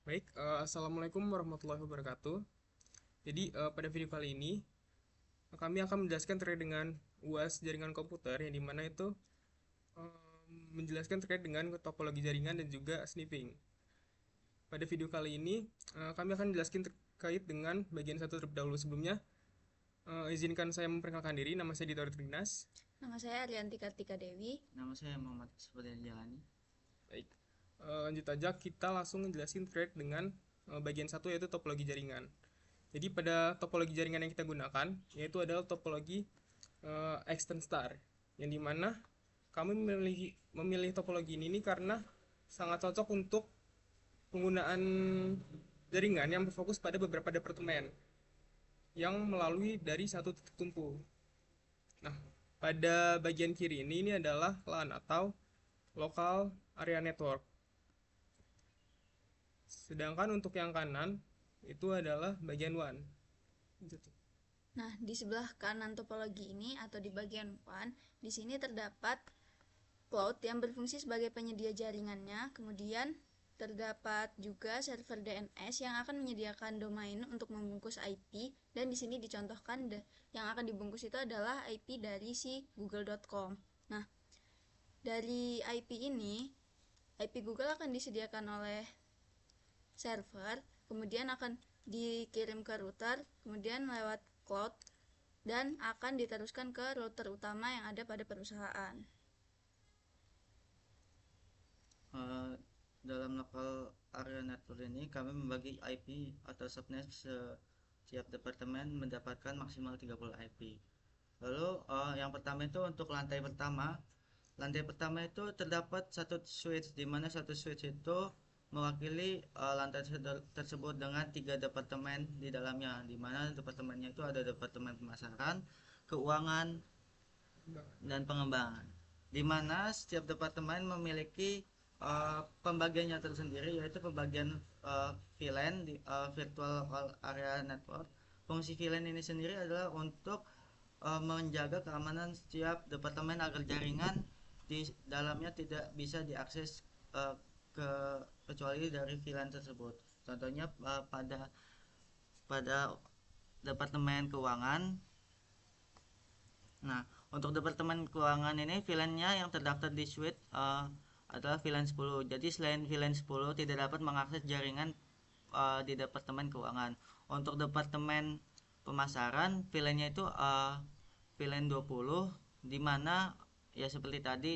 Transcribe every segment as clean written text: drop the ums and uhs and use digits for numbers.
Baik, Assalamualaikum warahmatullahi wabarakatuh. Jadi, pada video kali ini, kami akan menjelaskan terkait dengan UAS jaringan komputer, yang dimana itu menjelaskan terkait dengan topologi jaringan dan juga sniffing. Pada video kali ini, kami akan menjelaskan terkait dengan bagian satu terlebih dahulu. Sebelumnya, izinkan saya memperkenalkan diri, nama saya Dito Trinas. Nama saya Arianti Kartika Dewi. Nama saya Muhammad Seperti Jalani. Baik, lanjut aja kita langsung menjelaskan terkait dengan bagian satu yaitu topologi jaringan. Jadi pada topologi jaringan yang kita gunakan yaitu adalah topologi extend star, yang dimana kami memilih topologi ini karena sangat cocok untuk penggunaan jaringan yang berfokus pada beberapa departemen yang melalui dari satu titik tumpu. Nah, pada bagian kiri ini adalah LAN atau local area network. Sedangkan untuk yang kanan itu adalah bagian WAN. Nah, di sebelah kanan topologi ini atau di bagian WAN, di sini terdapat cloud yang berfungsi sebagai penyedia jaringannya. Kemudian terdapat juga server DNS yang akan menyediakan domain untuk membungkus IP, dan di sini dicontohkan yang akan dibungkus itu adalah IP dari si google.com. Nah, dari IP ini, IP Google akan disediakan oleh server, kemudian akan dikirim ke router, kemudian lewat cloud, dan akan diteruskan ke router utama yang ada pada perusahaan. Dalam local area network ini kami membagi IP atau subnet setiap departemen mendapatkan maksimal 30 IP. Lalu yang pertama itu untuk lantai pertama. Lantai pertama itu terdapat satu switch, di mana satu switch itu mewakili lantai tersebut dengan tiga departemen di dalamnya, di mana departemennya itu ada departemen pemasaran, keuangan, dan pengembangan, di mana setiap departemen memiliki pembagiannya tersendiri, yaitu pembagian VLAN di virtual local area network. Fungsi VLAN ini sendiri adalah untuk menjaga keamanan setiap departemen agar jaringan di dalamnya tidak bisa diakses uh, ke kecuali dari VLAN tersebut. Contohnya pada departemen keuangan. Nah, untuk departemen keuangan ini VLAN-nya yang terdaftar di suite adalah VLAN 10. Jadi selain VLAN 10 tidak dapat mengakses jaringan di departemen keuangan. Untuk departemen pemasaran VLAN-nya itu VLAN 20, di mana ya seperti tadi.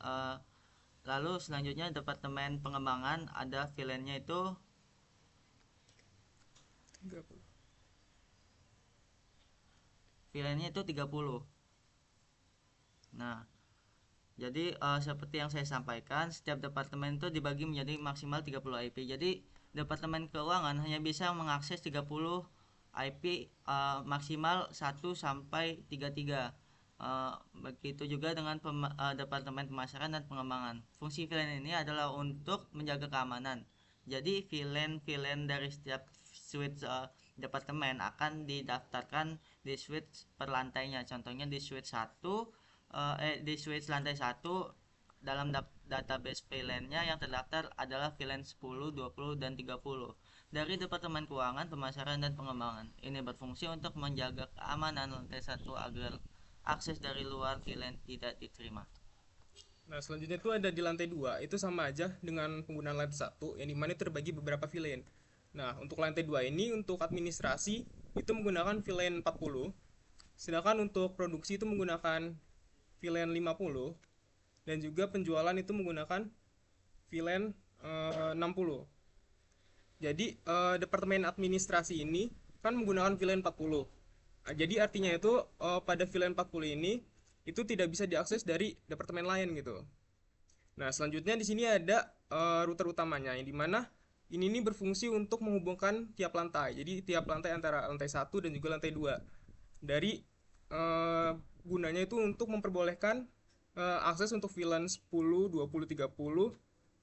uh, Lalu selanjutnya departemen pengembangan ada VLAN-nya itu 30. VLAN-nya itu 30. Nah, jadi seperti yang saya sampaikan, setiap departemen itu dibagi menjadi maksimal 30 IP. Jadi departemen keuangan hanya bisa mengakses 30 IP, maksimal 1 sampai 33. Begitu juga dengan departemen pemasaran dan pengembangan. Fungsi VLAN ini adalah untuk menjaga keamanan. Jadi VLAN dari setiap switch departemen akan didaftarkan di switch per lantainya. Contohnya di switch 1, di switch lantai 1 dalam database VLAN-nya yang terdaftar adalah VLAN 10, 20, dan 30 dari Departemen Keuangan, Pemasaran, dan Pengembangan. Ini berfungsi untuk menjaga keamanan lantai 1 agar akses dari luar VLAN tidak diterima. Nah, selanjutnya itu ada di lantai 2, itu sama aja dengan penggunaan lantai satu, yang dimana terbagi beberapa VLAN. Nah, untuk lantai 2 ini, untuk administrasi, itu menggunakan VLAN 40, sedangkan untuk produksi itu menggunakan VLAN 50, dan juga penjualan itu menggunakan VLAN 60. Jadi, Departemen Administrasi ini kan menggunakan VLAN 40. Nah, jadi artinya itu pada VLAN 40 ini, itu tidak bisa diakses dari departemen lain gitu. Nah, selanjutnya di sini ada router utamanya, yang dimana ini berfungsi untuk menghubungkan tiap lantai. Jadi tiap lantai antara lantai satu dan juga lantai 2. Dari uh, gunanya itu untuk memperbolehkan akses untuk VLAN 10, 20, 30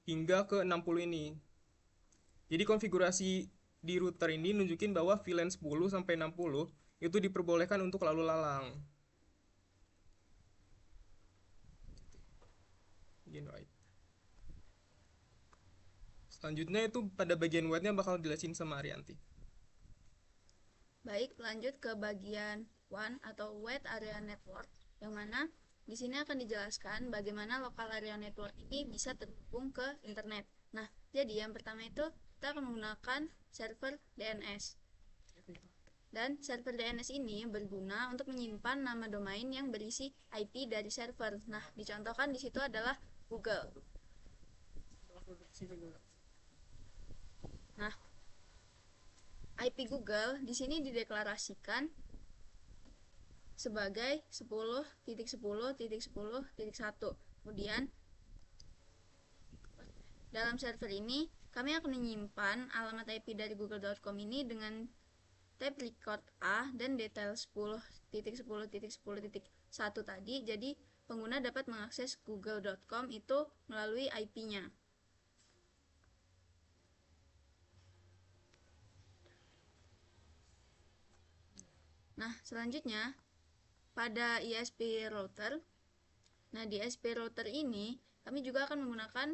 hingga ke 60 ini. Jadi konfigurasi di router ini nunjukin bahwa VLAN 10 sampai 60 itu diperbolehkan untuk lalu lalang. Selanjutnya itu pada bagian web-nya bakal dijelasin sama Arianti. Baik, lanjut ke bagian WAN atau Wide Area Network, yang mana di sini akan dijelaskan bagaimana local area network ini bisa terhubung ke internet. Nah, jadi yang pertama itu kita akan menggunakan server DNS. Dan server DNS ini berguna untuk menyimpan nama domain yang berisi IP dari server. Nah, dicontohkan di situ adalah Google. Nah, IP Google di sini dideklarasikan sebagai 10.10.10.1. Kemudian dalam server ini kami akan menyimpan alamat IP dari google.com ini dengan tab record A dan detail 10.10.10.1 tadi. Jadi pengguna dapat mengakses google.com itu melalui IP-nya. Nah, selanjutnya pada ISP router. Nah, di ISP router ini kami juga akan menggunakan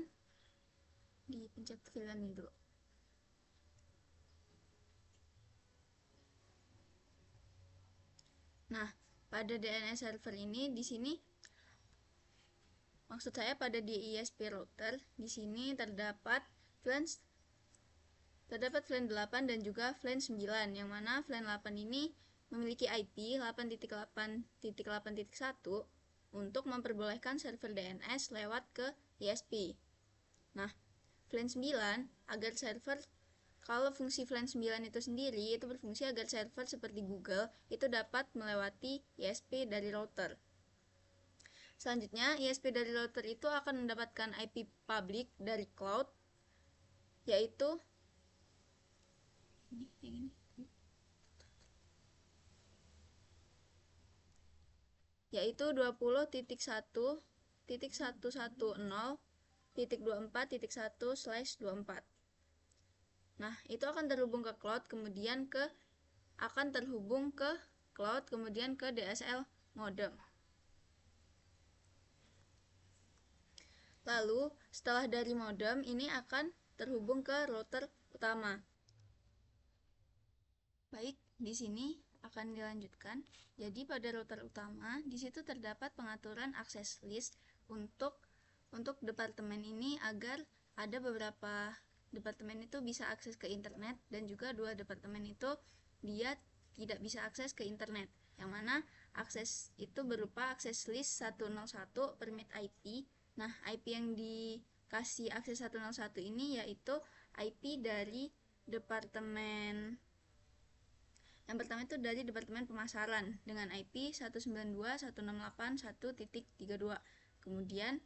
dipencet VLAN ini dulu. Nah, pada DNS server ini di sini maksud saya pada di ISP router di sini terdapat VLAN 8 dan juga VLAN 9, yang mana VLAN 8 ini memiliki IP 8.8.8.1 untuk memperbolehkan server DNS lewat ke ISP. Nah, VLAN 9 agar server, kalau fungsi VLAN 9 itu sendiri itu berfungsi agar server seperti Google itu dapat melewati ISP dari router. Selanjutnya, ISP dari router itu akan mendapatkan IP public dari cloud, yaitu yaitu 20.1.110.24.1/24. Nah, itu akan terhubung ke cloud, kemudian ke cloud, kemudian ke DSL modem. Lalu, setelah dari modem ini akan terhubung ke router utama. Baik, di sini akan dilanjutkan. Jadi pada router utama, di situ terdapat pengaturan akses list untuk departemen ini agar ada beberapa departemen itu bisa akses ke internet dan juga 2 departemen itu dia tidak bisa akses ke internet. Yang mana akses itu berupa akses list 101 permit IP. Nah, IP yang dikasih akses 101 ini yaitu IP dari departemen. Yang pertama itu dari Departemen Pemasaran dengan IP 192.168.1.32. Kemudian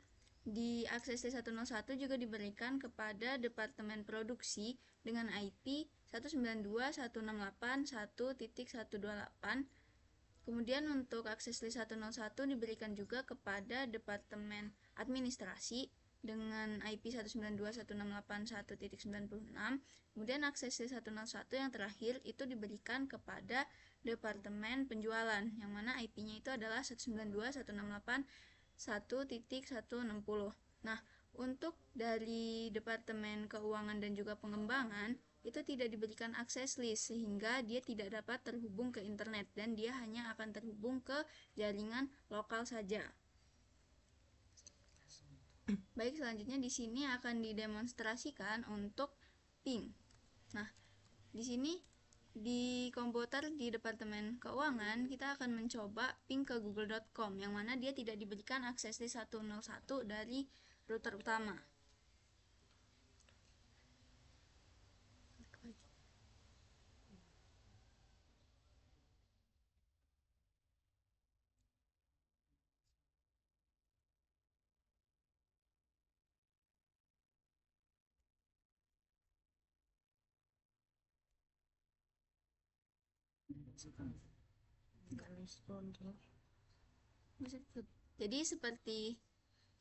di akses T101 juga diberikan kepada Departemen Produksi dengan IP 192.168.1.128. Kemudian untuk akses list 101 diberikan juga kepada Departemen Administrasi dengan IP 192.168.1.96. Kemudian akses T101 yang terakhir itu diberikan kepada Departemen Penjualan, yang mana IP-nya itu adalah 192.168.1.160. Nah, untuk dari Departemen Keuangan dan juga Pengembangan itu tidak diberikan akses list sehingga dia tidak dapat terhubung ke internet dan dia hanya akan terhubung ke jaringan lokal saja. Baik, selanjutnya di sini akan didemonstrasikan untuk ping. Nah, di sini di komputer di Departemen Keuangan kita akan mencoba ping ke google.com yang mana dia tidak diberikan akses di 101 dari router utama. Jadi seperti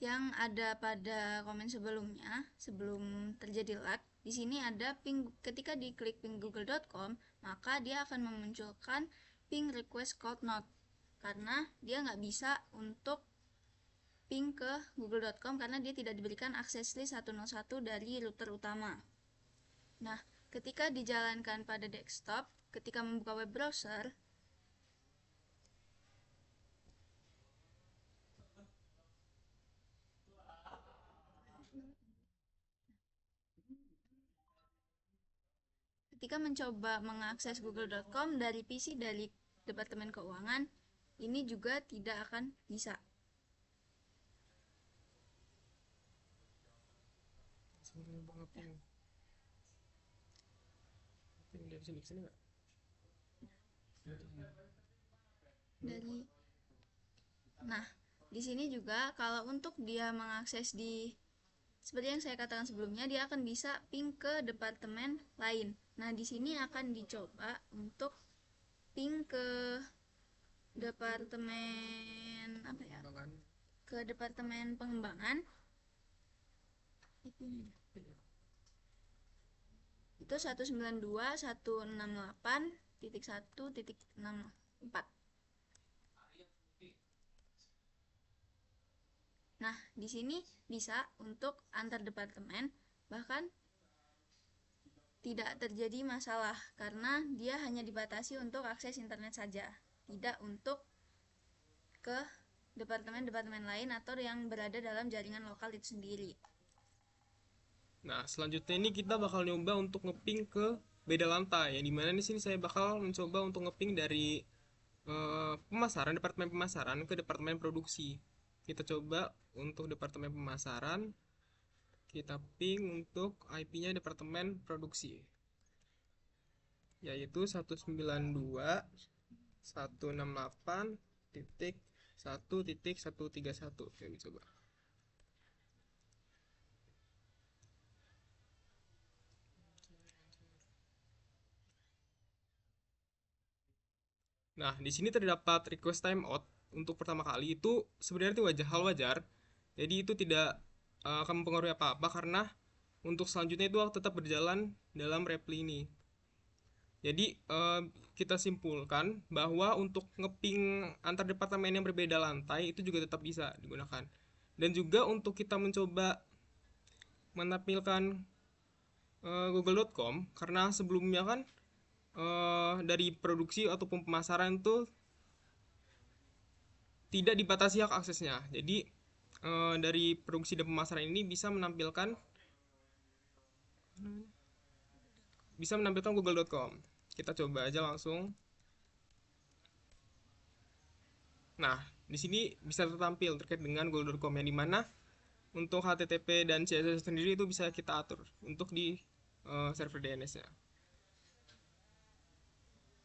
yang ada pada komen sebelumnya, sebelum terjadi lag, di sini ada ping. Ketika diklik ping google.com, maka dia akan memunculkan ping request could not, karena dia nggak bisa untuk ping ke google.com karena dia tidak diberikan akses list 101 dari router utama. Nah, ketika dijalankan pada desktop, ketika membuka web browser, ketika mencoba mengakses google.com dari PC dari Departemen Keuangan, ini juga tidak akan bisa. Dari sini ke sini nggak? Nah, di sini juga kalau untuk dia mengakses di seperti yang saya katakan sebelumnya, dia akan bisa ping ke departemen lain. Nah, di sini akan dicoba untuk ping ke departemen apa ya? Ke departemen pengembangan. Itu 192.168.1.64. Nah, di sini bisa untuk antar departemen, bahkan tidak terjadi masalah karena dia hanya dibatasi untuk akses internet saja, tidak untuk ke departemen-departemen lain atau yang berada dalam jaringan lokal itu sendiri. Nah, selanjutnya ini kita bakal nyoba untuk ngeping ke beda lantai. Yang dimana di sini saya bakal mencoba untuk ngeping dari pemasaran, departemen pemasaran ke departemen produksi. Kita coba untuk departemen pemasaran, kita ping untuk IP-nya departemen produksi, yaitu 192.168.1.131. Oke, coba. Nah, di sini terdapat request timeout untuk pertama kali. Itu sebenarnya itu hal wajar. Jadi itu tidak akan mempengaruhi apa-apa karena untuk selanjutnya itu tetap berjalan dalam repli ini. Jadi kita simpulkan bahwa untuk ngeping antar departemen yang berbeda lantai itu juga tetap bisa digunakan. Dan juga untuk kita mencoba menampilkan google.com karena sebelumnya kan dari produksi ataupun pemasaran itu tidak dibatasi hak aksesnya. Jadi dari produksi dan pemasaran ini bisa menampilkan google.com. Kita coba aja langsung. Nah, di sini bisa tertampil terkait dengan google.com yang dimana untuk HTTP dan CSS sendiri itu bisa kita atur untuk di server DNS-nya.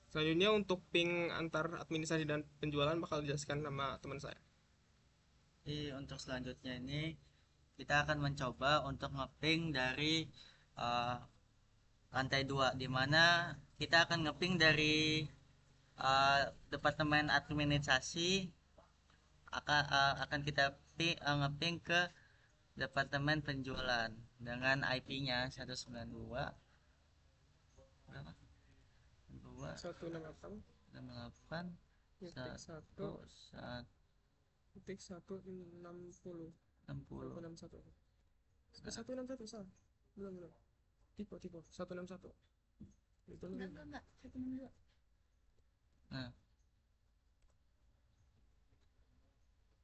Selanjutnya untuk ping antar administrasi dan penjualan bakal dijelaskan sama teman saya. Jadi untuk selanjutnya ini kita akan mencoba untuk ngeping dari lantai 2, dimana kita akan ngeping dari departemen administrasi akan kita ngeping ke departemen penjualan dengan IP-nya 192 berapa? 168 titik 160 161 salah belum tipe 161 itu enggak 162. Nah,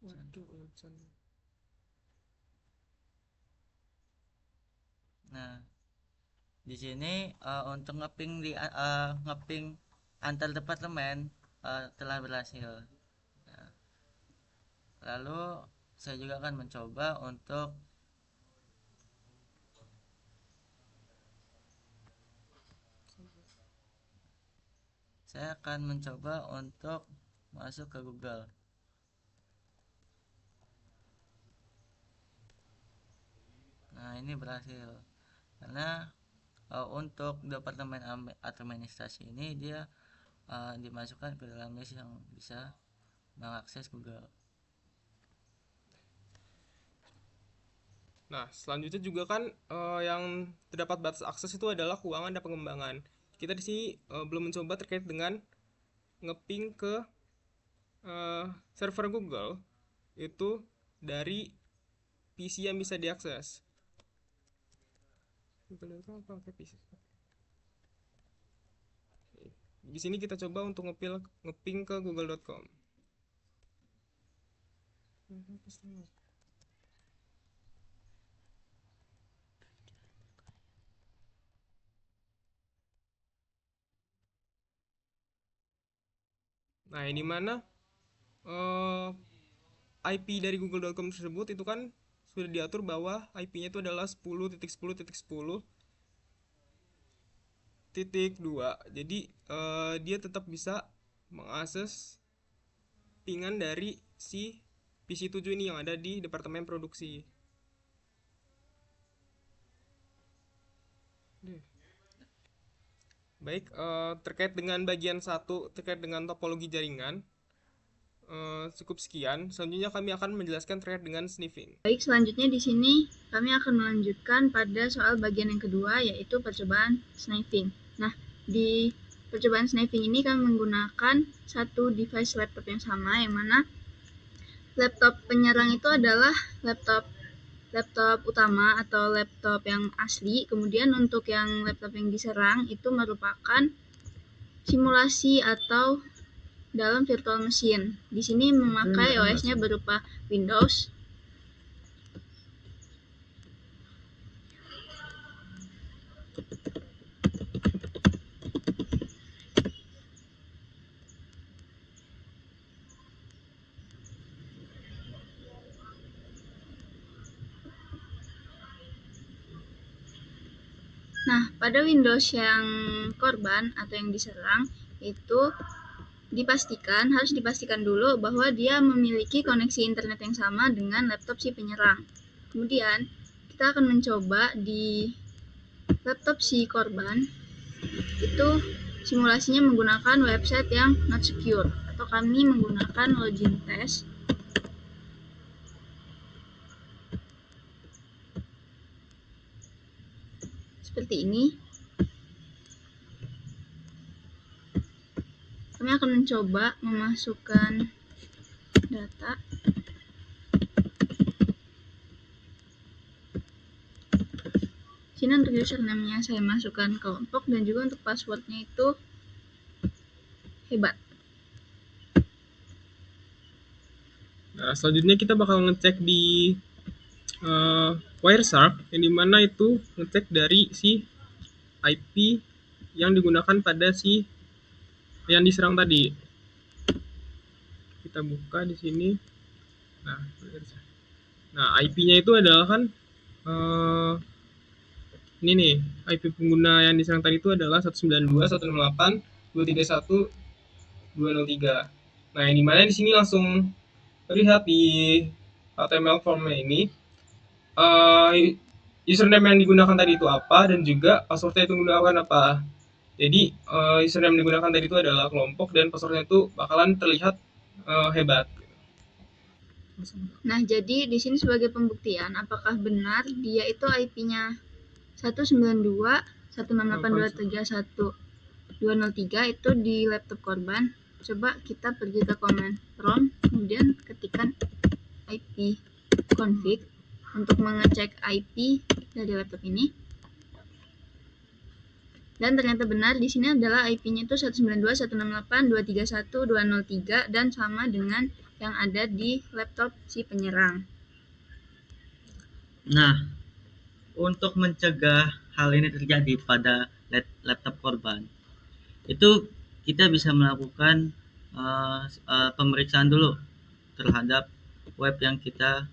waduh, nah di sini untuk ngeping antar departemen telah berhasil. Nah, lalu saya juga akan mencoba untuk masuk ke Google. Nah, ini berhasil karena untuk departemen administrasi ini dia dimasukkan ke dalam list yang bisa mengakses Google. Nah, selanjutnya juga kan yang terdapat batas akses itu adalah keuangan dan pengembangan. Kita di sini belum mencoba terkait dengan ngeping ke server Google itu dari PC yang bisa diakses. Di sini kita coba untuk ngeping ke google.com. Nah, ini mana IP dari google.com tersebut itu kan sudah diatur bahwa IP-nya itu adalah 10.10.10.2. Jadi dia tetap bisa mengakses pingan dari si PC7 ini yang ada di departemen produksi. Baik, terkait dengan bagian 1 terkait dengan topologi jaringan, cukup sekian. Selanjutnya kami akan menjelaskan terkait dengan sniffing. Baik, selanjutnya di sini kami akan melanjutkan pada soal bagian yang kedua, yaitu percobaan sniffing. Nah, di percobaan sniffing ini kami menggunakan satu device laptop yang sama, yang mana laptop penyerang itu adalah laptop utama atau laptop yang asli. Kemudian untuk yang laptop yang diserang itu merupakan simulasi atau dalam virtual machine. Di sini memakai OS-nya berupa Windows. Nah, pada Windows yang korban atau yang diserang itu harus dipastikan dulu bahwa dia memiliki koneksi internet yang sama dengan laptop si penyerang. Kemudian kita akan mencoba di laptop si korban itu simulasinya menggunakan website yang not secure, atau kami menggunakan login test. Seperti ini. Kami akan mencoba memasukkan data. Sini untuk username-nya saya masukkan kelompok, dan juga untuk passwordnya itu hebat. Nah, selanjutnya kita bakal ngecek di Wireshark, yang dimana itu ngecek dari si IP yang digunakan pada si yang diserang tadi. Kita buka di sini. Nah, IP-nya itu adalah kan ini nih, IP pengguna yang diserang tadi itu adalah 192.168.231.203. Nah, yang dimana di sini langsung terlihat di HTML formnya ini username yang digunakan tadi itu apa, dan juga passwordnya itu menggunakan apa. Jadi username yang digunakan tadi itu adalah kelompok, dan passwordnya itu bakalan terlihat hebat. Nah, jadi di sini sebagai pembuktian apakah benar dia itu IP-nya 192.168.231.203 itu di laptop korban. Coba kita pergi ke command prompt, kemudian ketikkan IP config untuk mengecek IP dari laptop ini. Dan ternyata benar, di sini adalah IP-nya itu 192.168.231.203 dan sama dengan yang ada di laptop si penyerang. Nah, untuk mencegah hal ini terjadi pada laptop korban, itu kita bisa melakukan pemeriksaan dulu terhadap web yang kita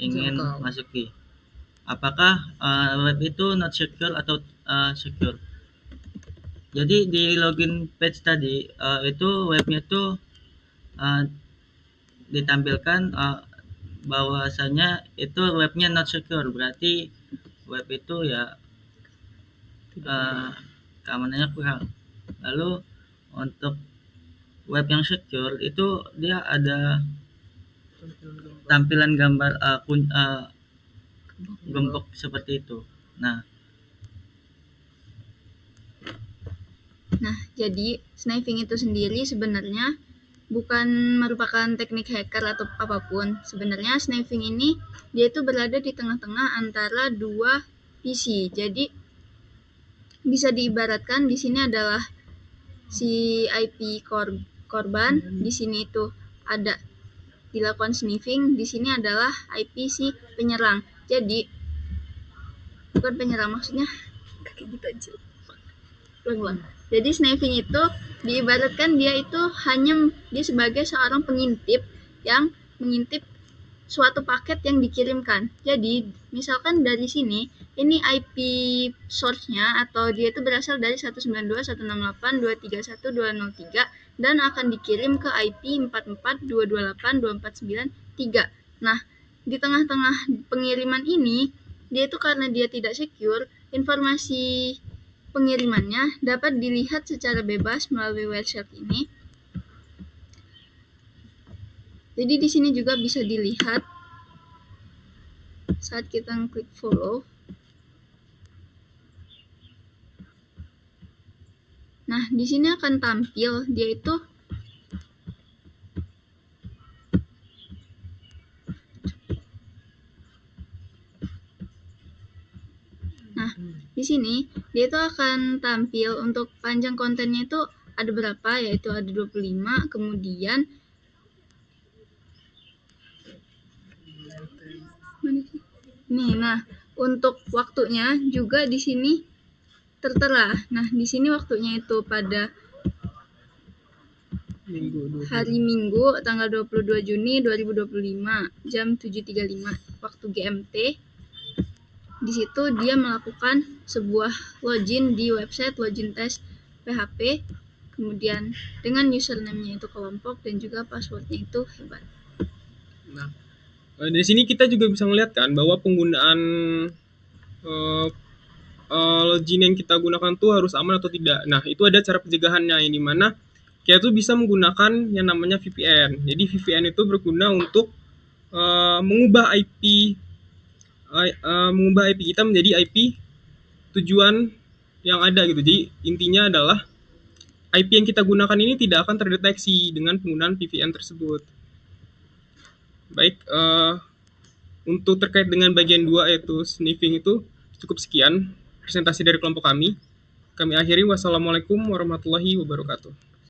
ingin masuki. Apakah web itu not secure atau secure? Jadi di login page tadi itu webnya itu ditampilkan bahwasanya itu webnya not secure, berarti web itu ya keamanannya kurang. Lalu untuk web yang secure itu dia ada tampilan gambar gembok seperti itu. Nah, jadi sniffing itu sendiri sebenarnya bukan merupakan teknik hacker atau apapun. Sebenarnya sniffing ini dia itu berada di tengah-tengah antara dua PC. Jadi bisa diibaratkan di sini adalah si IP korban, di sini itu ada dilakukan sniffing, di sini adalah IP si penyerang. Jadi bukan penyerang, maksudnya kayak gitu aja. Ulang. Jadi sniffing itu diibaratkan dia itu hanya dia sebagai seorang pengintip yang mengintip suatu paket yang dikirimkan. Jadi misalkan dari sini ini IP source-nya atau dia itu berasal dari 192.168.231.203 dan akan dikirim ke IP 44.228.249.3. Nah, di tengah-tengah pengiriman ini dia itu karena dia tidak secure, informasi pengirimannya dapat dilihat secara bebas melalui Wireshark ini. Jadi di sini juga bisa dilihat saat kita klik follow. Nah, di sini akan tampil dia itu di sini dia itu akan tampil untuk panjang kontennya itu ada berapa, yaitu ada 25. Kemudian nih, nah untuk waktunya juga di sini tertera. Nah, di sini waktunya itu pada hari Minggu tanggal 22 Juni 2025 jam 7.35 waktu GMT. Di situ dia melakukan sebuah login di website login test PHP, kemudian dengan username-nya itu kelompok dan juga password-nya itu hebat. Nah, dari sini kita juga bisa melihat kan bahwa penggunaan login yang kita gunakan tuh harus aman atau tidak. Nah, itu ada cara pencegahannya, yang dimana kita tuh bisa menggunakan yang namanya VPN. Jadi VPN itu berguna untuk mengubah IP kita menjadi IP tujuan yang ada gitu. Jadi intinya adalah IP yang kita gunakan ini tidak akan terdeteksi dengan penggunaan VPN tersebut. Baik, untuk terkait dengan bagian 2 yaitu sniffing itu cukup sekian presentasi dari kelompok kami. Kami akhiri, wassalamualaikum warahmatullahi wabarakatuh.